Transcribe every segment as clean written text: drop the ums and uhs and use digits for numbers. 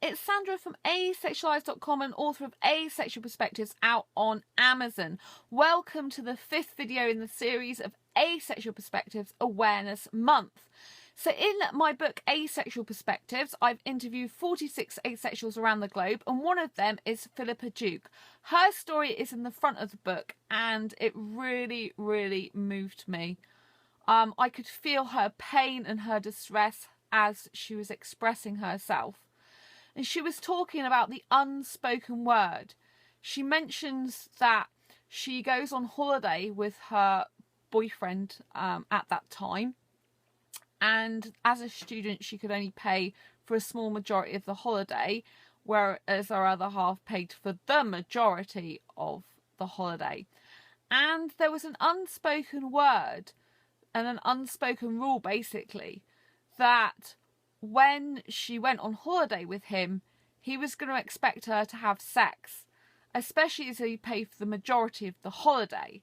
it's Sandra from Asexualise.com and author of Asexual Perspectives out on Amazon. Welcome to the 5th video in the series of Asexual Perspectives Awareness Month. So in my book Asexual Perspectives, I've interviewed 46 asexuals around the globe, and one of them is Phillipa Duke. Her story is in the front of the book and it really, really moved me. I could feel her pain and her distress as she was expressing herself. And she was talking about the unspoken word. She mentions that she goes on holiday with her boyfriend at that time. And as a student, she could only pay for a small majority of the holiday, whereas her other half paid for the majority of the holiday. And there was an unspoken word and an unspoken rule, basically, that when she went on holiday with him, he was going to expect her to have sex, especially as he paid for the majority of the holiday.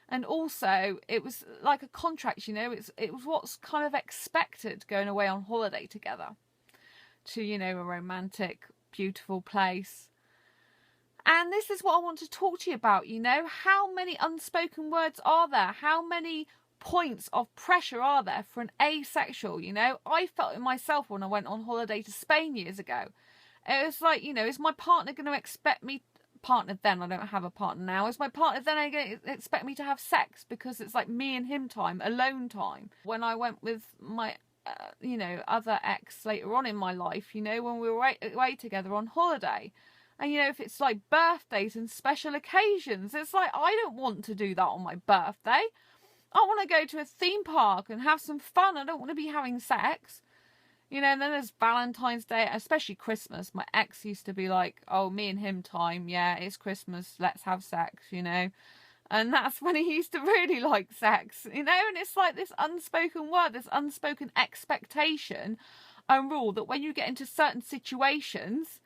And also, it was like a contract, you know, it was what's kind of expected going away on holiday together to, you know, a romantic, beautiful place. And this is what I want to talk to you about, you know, how many unspoken words are there? How many points of pressure are there for an asexual? You know, I felt it myself when I went on holiday to Spain years ago. It was like, you know, is my partner going to expect me, partner then, I don't have a partner now, is my partner then going to expect me to have sex because it's like me and him time, alone time? When I went with my you know, other ex later on in my life, you know, when we were away together on holiday, and you know, if it's like birthdays and special occasions, it's like I don't want to do that on my birthday. I want to go to a theme park and have some fun. I don't want to be having sex. You know, and then there's Valentine's Day, especially Christmas. My ex used to be like, oh, me and him time. Yeah, it's Christmas. Let's have sex, you know. And that's when he used to really like sex, you know. And it's like this unspoken word, this unspoken expectation and rule that when you get into certain situations,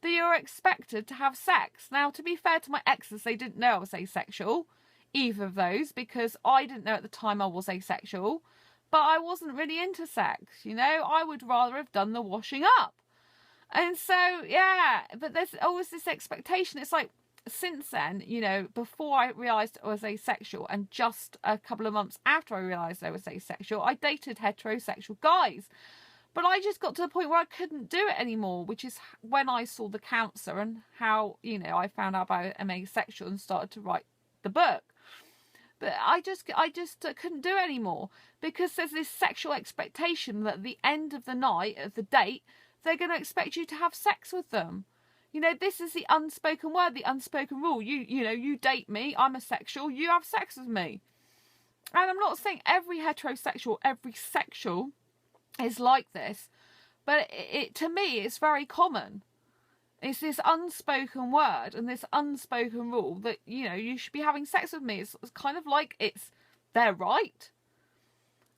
that you're expected to have sex. Now, to be fair to my exes, they didn't know I was asexual, either of those, because I didn't know at the time I was asexual. But I wasn't really into sex, you know. I would rather have done the washing up. And so, yeah, but there's always this expectation. It's like, since then, you know, before I realised I was asexual and just a couple of months after I realised I was asexual, I dated heterosexual guys. But I just got to the point where I couldn't do it anymore, which is when I saw the counsellor and how, you know, I found out about I'm asexual and started to write the book. But I just couldn't do it anymore, because there's this sexual expectation that at the end of the night, of the date, they're going to expect you to have sex with them. You know, this is the unspoken word, the unspoken rule. You know, you date me, I'm asexual, you have sex with me. And I'm not saying every heterosexual, every sexual is like this, but it to me, it's very common. It's this unspoken word and this unspoken rule that, you know, you should be having sex with me. It's kind of like it's their right.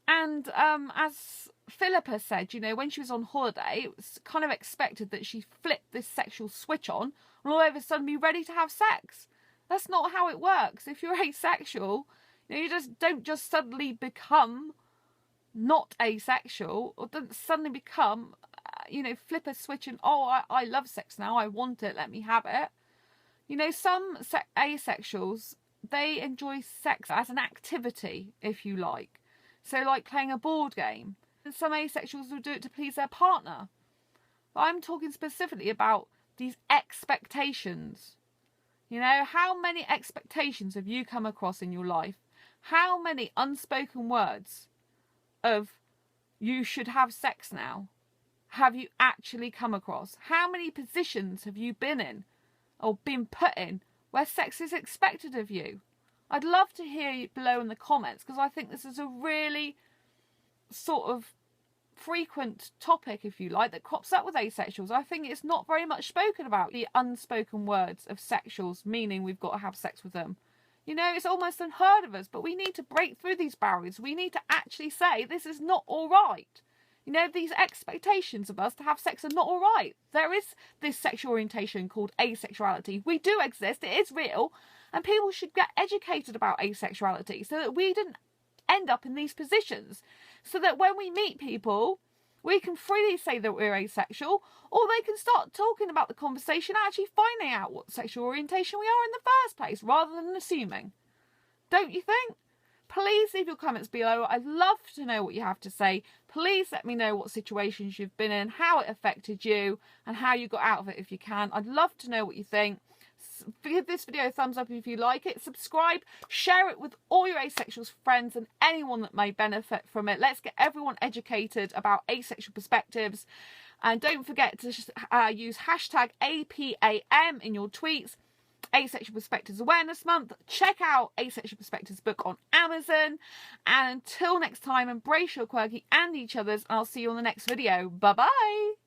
And as Phillipa said, you know, when she was on holiday, it was kind of expected that she flipped this sexual switch on and all of a sudden be ready to have sex. That's not how it works. If you're asexual, you know, you don't just suddenly become not asexual, or don't suddenly become, you know, flip a switch and, oh, I love sex now, I want it, let me have it. You know, some asexuals, they enjoy sex as an activity, if you like. So like playing a board game. And some asexuals will do it to please their partner. But I'm talking specifically about these expectations. You know, how many expectations have you come across in your life? How many unspoken words of you should have sex now have you actually come across? How many positions have you been in or been put in where sex is expected of you? I'd love to hear you below in the comments, because I think this is a really sort of frequent topic, if you like, that crops up with asexuals. I think it's not very much spoken about, the unspoken words of sexuals, meaning we've got to have sex with them. You know, it's almost unheard of us, but we need to break through these barriers. We need to actually say this is not all right. You know, these expectations of us to have sex are not all right. There is this sexual orientation called asexuality. We do exist, it is real, and people should get educated about asexuality so that we didn't end up in these positions. So that when we meet people We can freely say that we're asexual, or they can start talking about the conversation, actually finding out what sexual orientation we are in the first place, rather than assuming. Don't you think? Please leave your comments below. I'd love to know what you have to say. Please let me know what situations you've been in, how it affected you, and how you got out of it if you can. I'd love to know what you think. Give this video a thumbs up if you like it. Subscribe, share it with all your asexuals friends and anyone that may benefit from it. Let's get everyone educated about asexual perspectives. And don't forget to use hashtag APAM in your tweets. Asexual Perspectives Awareness Month. Check out Asexual Perspectives book on Amazon. And until next time, embrace your quirky and each other's. And I'll see you on the next video. Bye bye.